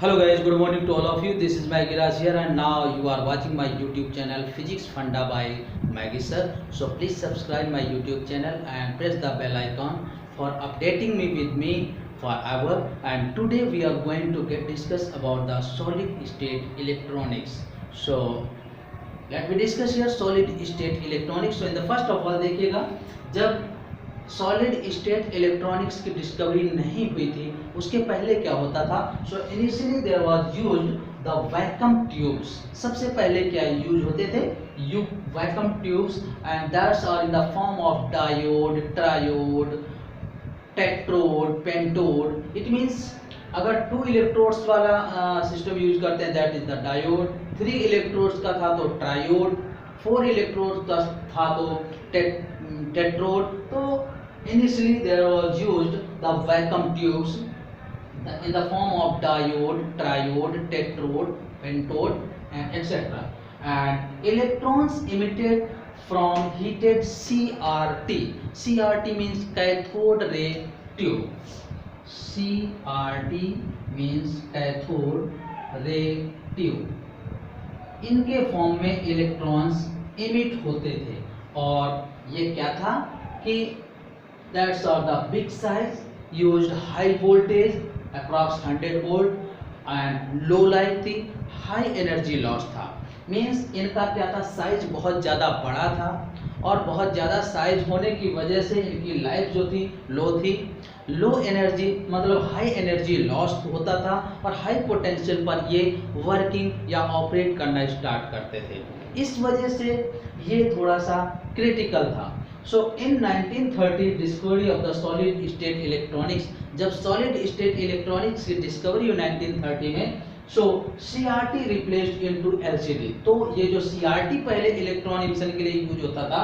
Hello guys, good morning to all of you. This is Maggie Raj here and now you are watching my YouTube channel Physics Funda by Maggie sir. So please subscribe my YouTube channel and press the bell icon for updating me with me forever. And today we are going to discuss about the solid state electronics. So let me discuss here solid state electronics. So in the first of all देखिएगा जब solid state electronics की discovery नहीं हुई थी उसके पहले क्या होता था. So initially there was used the vacuum tubes. सबसे पहले क्या यूज होते थे vacuum tubes and that's are in the form of diode, triode, tetrode, pentode. It means अगर 2 इलेक्ट्रोड्स वाला सिस्टम यूज करते हैं that is the diode, 3 electrodes का था तो ट्रायोड, 4 इलेक्ट्रोड्स का था तो टेट्रोड. तो initially there was used the vacuum tubes in the form of diode, triode, tetrode, pentode and etc. And electrons emitted from heated CRT. CRT means cathode ray tube. CRT means cathode ray tube. इनके form में electrons emit होते थे और ये क्या था कि that's are the big size, used high voltage approx 100 volt and low life थी, high energy loss था. मीन्स इनका क्या था, साइज बहुत ज़्यादा बड़ा था और बहुत ज़्यादा साइज होने की वजह से इनकी लाइफ जो थी लो थी. लो एनर्जी मतलब हाई एनर्जी लॉस होता था और हाई पोटेंशियल पर ये वर्किंग या ऑपरेट करना स्टार्ट करते थे. इस वजह से ये थोड़ा सा क्रिटिकल था. सो इन 1930 discovery of the solid state electronics. जब सॉलिड स्टेट इलेक्ट्रॉनिक्स की डिस्कवरी हुई 1930 में, सो CRT रिप्लेस्ड इनटू LCD. तो ये जो CRT पहले इलेक्ट्रॉन इमिशन के लिए यूज होता था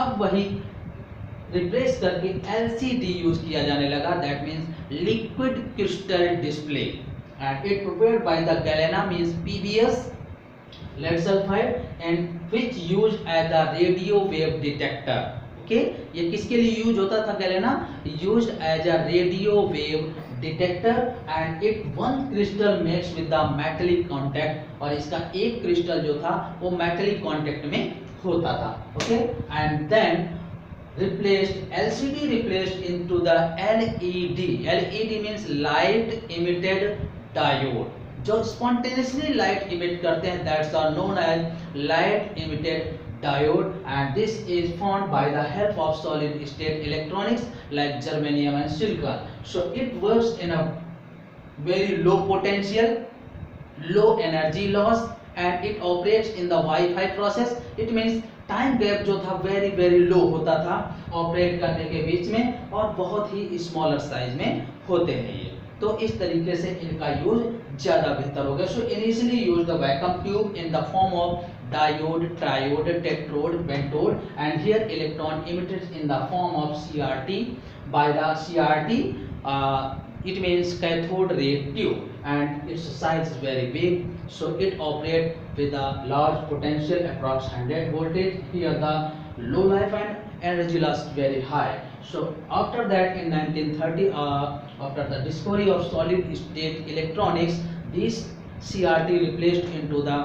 अब वही रिप्लेस करके LCD यूज किया जाने लगा. That means liquid crystal display and it prepared by the galena means PBS lead sulfide and which used as a radio wave detector. Okay, ये किसके लिए यूज होता था galena? used as a radio wave detector and it one crystal makes with the metallic contact. और इसका एक crystal जो था वो metallic contact में होता था. Okay, and then replaced LCD replaced into the LED. LED means light emitted diode. जो स्पॉन्टेनियसली लाइट इमिट करते हैं that's are known as light emitted diode and this is found by the help of solid state electronics like germanium and silicon. So it works in a very low potential, low energy loss and it operates in the wifi process. It means time gap जो था very very low होता था operate करने के बीच में और बहुत ही smaller size में होते हैं ये. तो इस तरीके से इनका यूज ज्यादा बेहतर हो गया. So initially use the vacuum tube in the form of diode, triode, tetrode, pentode and here electron emitted in the form of CRT. By the CRT it means cathode ray tube and its size is very big, so it operate with a large potential approx 100 voltage. Here the low life and energy loss very high. So after that in 1930 after the discovery of solid state electronics, this CRT replaced into the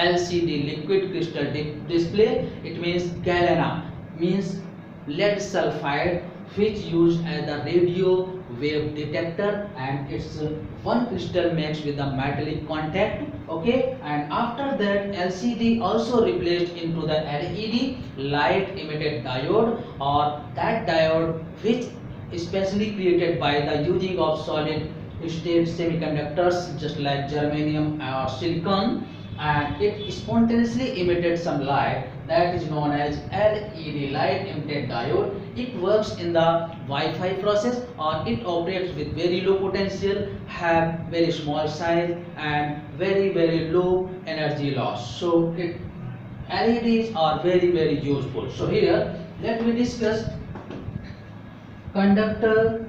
LCD liquid crystal display. It means galena means lead sulfide which used as the radio wave detector and it's one crystal makes with the metallic contact. Okay, and after that LCD also replaced into the LED light emitted diode or that diode which especially created by the using of solid state semiconductors just like germanium or silicon, and it spontaneously emitted some light that is known as LED light emitted diode. It works in the Wi-Fi process or it operates with very low potential, have very small size and very very low energy loss. So LEDs are very very useful. So here let me discuss conductor,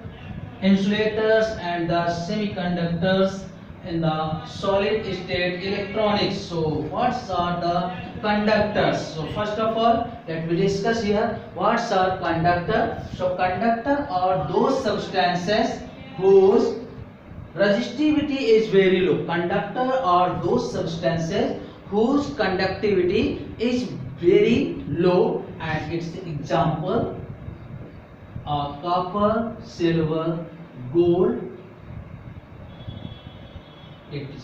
insulators and the semiconductors in the solid state electronics. So what are the conductors? So first of all let me discuss here what are conductor. So conductor are those substances whose resistivity is very low. Conductor are those substances whose conductivity is very low, and its example are copper, silver, gold, etc.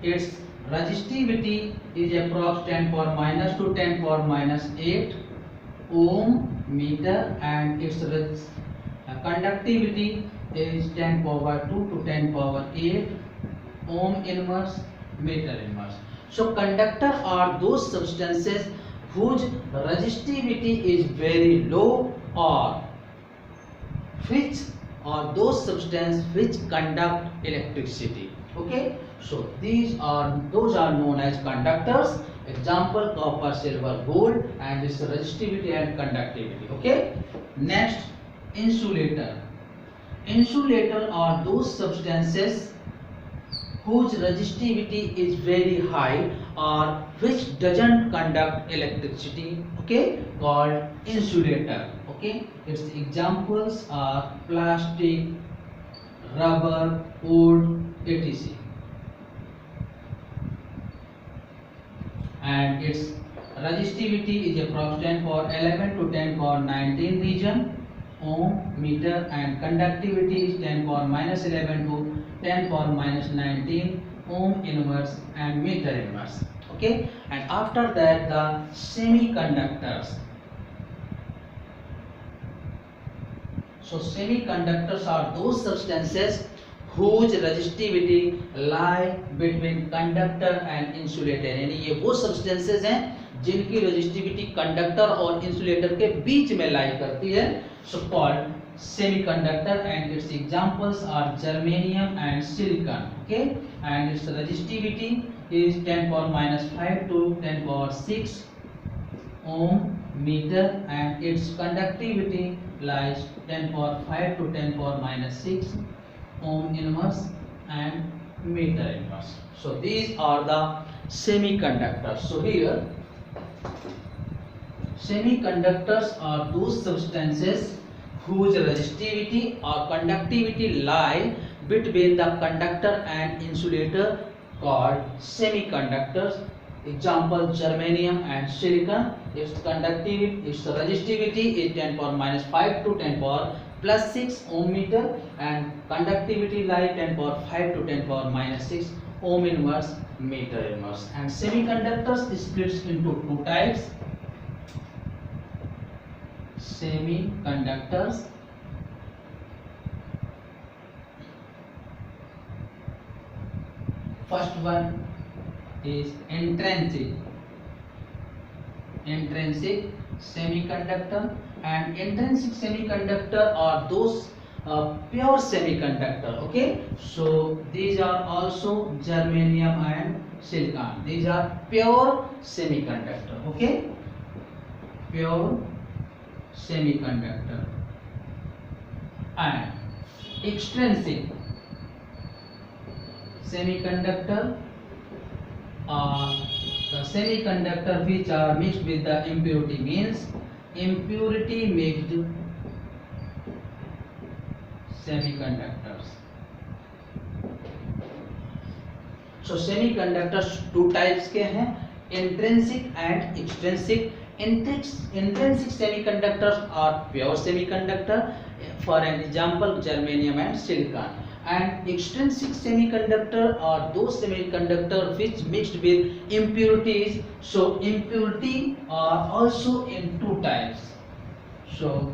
Its resistivity is approx 10 power minus to 10 power minus 8 ohm meter, and its conductivity is 10 power 2 to 10 power 8 ohm inverse meter inverse. So conductor are those substances whose resistivity is very low, or which are those substances which conduct electricity. Okay, so those are known as conductors. Example copper, silver, gold, and this resistivity and conductivity. Okay, next, insulator. Insulator are those substances whose resistivity is very high or which doesn't conduct electricity, okay, called insulator. Okay, its examples are plastic, rubber, wood, etc. And its resistivity is approx 10 power 11 to 10 power 19 region ohm meter, and conductivity is 10 power minus 11 to 10 power minus 19 ohm inverse and meter inverse. Okay, and after that the semiconductors. So semiconductors are those substances whose resistivity lie between conductor and insulator. यानी ये वो substances हैं जिनकी resistivity conductor और insulator के बीच में lie करती है, so called semiconductor, and its examples are germanium and silicon. Okay, and its resistivity is 10 power minus 5 to 10 power 6 ohm meter, and its conductivity lies 10 power 5 to 10 power minus 6 ohm inverse and meter inverse. So these are the semiconductors. So here semiconductors are those substances whose resistivity or conductivity lie between the conductor and insulator, called semiconductors. Example germanium and silicon. Its resistivity is 10 power minus 5 to 10 power plus 6 ohm meter, and conductivity lie 10 power 5 to 10 power minus 6 ohm inverse meter inverse. And semiconductors splits into two types. Semiconductors first one is intrinsic semiconductor, and intrinsic semiconductor are those pure semiconductor. Okay, so these are also germanium and silicon. These are pure semiconductor. Okay, pure semiconductor. And extrinsic semiconductor are the semiconductor which are mixed with the impurity, means impurity mixed semiconductors. So semiconductors two types के हैं, intrinsic and extrinsic. Intrinsic semiconductors are pure semiconductor, for an example germanium and silicon. And extrinsic semiconductor are those semiconductor which mixed with impurities. So impurity are also in two types. So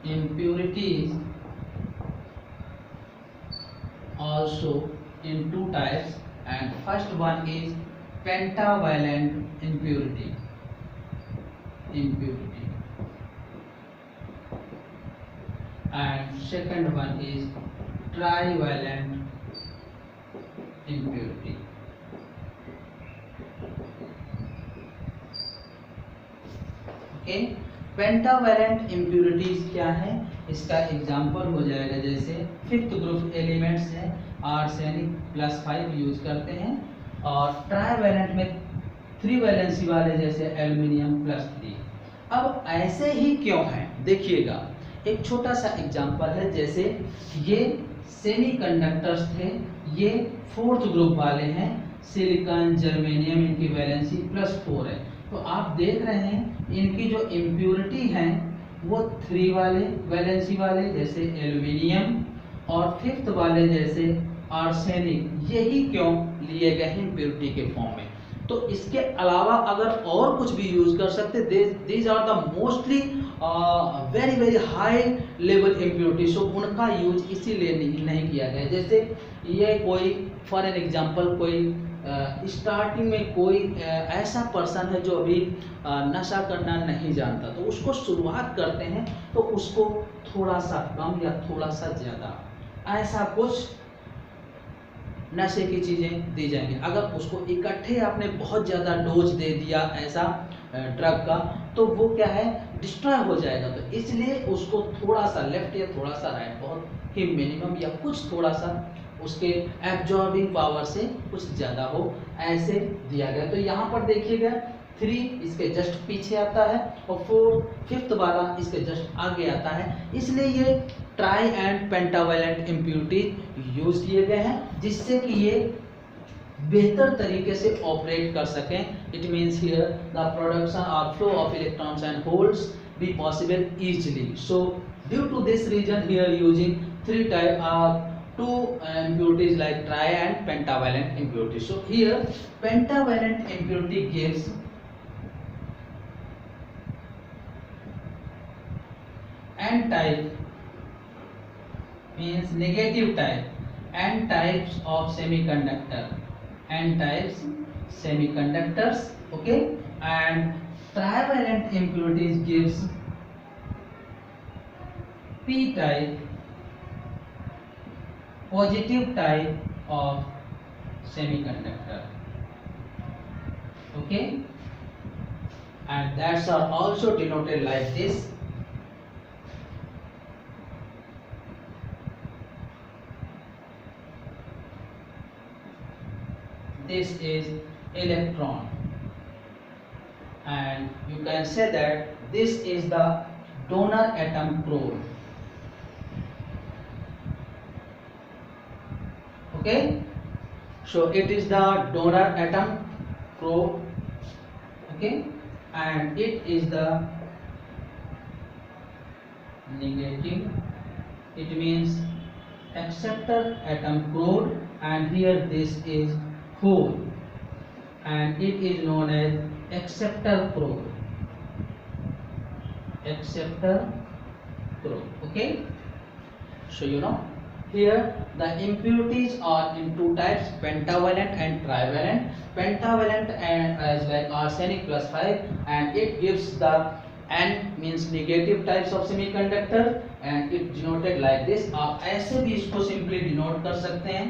impurities also in two types, and first one is pentavalent impurity. And second one is trivalent impurity. Okay, pentavalent impurities क्या है, इसका example हो जाएगा जैसे fifth group elements हैं arsenic +5 use करते हैं, और ट्राइवैलेंट में 3 वैलेंसी वाले जैसे एल्युमिनियम +3। अब ऐसे ही क्यों है, देखिएगा, एक छोटा सा एग्जांपल है, जैसे ये सेमीकंडक्टर्स थे, ये 4th ग्रुप वाले हैं, सिलिकॉन, जर्मेनियम, इनकी वैलेंसी +4 है। तो आप देख रहे हैं इनकी जो इम्प्योरिटी हैं वो 3 वाले वैलेंसी वाले जैसे एल्यूमिनियम, और 5th वाले जैसे आर्सेनिक, यही क्यों लिए गए हैं इम्प्योरिटी के फॉर्म में। तो इसके अलावा अगर और कुछ भी यूज कर सकते, these are the mostly very very high level impurity, so उनका यूज इसीलिए नहीं किया गया। जैसे ये कोई फॉर एन एग्जांपल कोई स्टार्टिंग में कोई ऐसा पर्सन है जो अभी नशा करना नहीं जानता, तो उसको शुरुआत करते हैं तो उसको थोड़ा सा कम या थोड़ा सा ज़्यादा ऐसा कुछ नशे की चीज़ें दी जाएंगी। अगर उसको इकट्ठे आपने बहुत ज़्यादा डोज दे दिया ऐसा ड्रग का, तो वो क्या है, डिस्ट्रॉय हो जाएगा। तो इसलिए उसको थोड़ा सा लेफ्ट या थोड़ा सा राइट, बहुत ही मिनिमम या कुछ थोड़ा सा उसके एब्जॉर्बिंग पावर से कुछ ज़्यादा हो, ऐसे दिया गया। तो यहाँ पर देखिएगा 3 इसके जस्ट पीछे आता है और 4 5th वाला इसके जस्ट आगे आता है। इसलिए ये try and pentavalent impurity use किए गए हैं, जिससे कि ये बेहतर तरीके से ऑपरेट कर सकें। It means here the production और flow of electrons and holes be possible easily. So due to this reason here using 3 type of 2 impurities like tri and pentavalent impurity. So here pentavalent impurity gives n type, means negative type, n types of semiconductor, n types semiconductors, okay, and trivalent impurities gives p type, positive type of semiconductor, okay, and that's are also denoted like this. This is electron, and you can say that this is the donor atom core. Okay, so it is the donor atom core, okay, and it is the negative, it means acceptor atom core, and here this is hole, and it is known as acceptor core, acceptor core, okay. So you know, here the impurities are in 2 types, pentavalent and trivalent. Pentavalent and as like arsenic +5, and it gives the N means negative types of semiconductor, and it denoted like this. आप ऐसे भी इसको simply denote कर सकते हैं।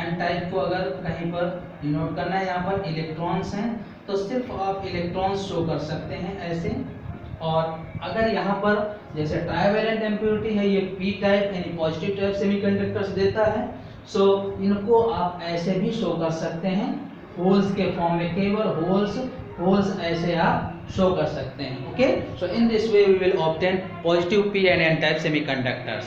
N type को अगर कहीं पर डिनोट करना है, यहाँ पर इलेक्ट्रॉन्स हैं तो सिर्फ आप इलेक्ट्रॉन्स शो कर सकते हैं ऐसे। और अगर यहाँ पर जैसे ट्राइवेलेंट इम्प्योरिटी है, ये p टाइप यानी पॉजिटिव टाइप सेमीकंडक्टर्स देता है, सो इनको आप ऐसे भी शो कर सकते हैं होल्स के फॉर्म में, केवल होल्स ऐसे आप शो कर सकते हैं, okay. So in this way we will obtain positive p and n type semiconductors.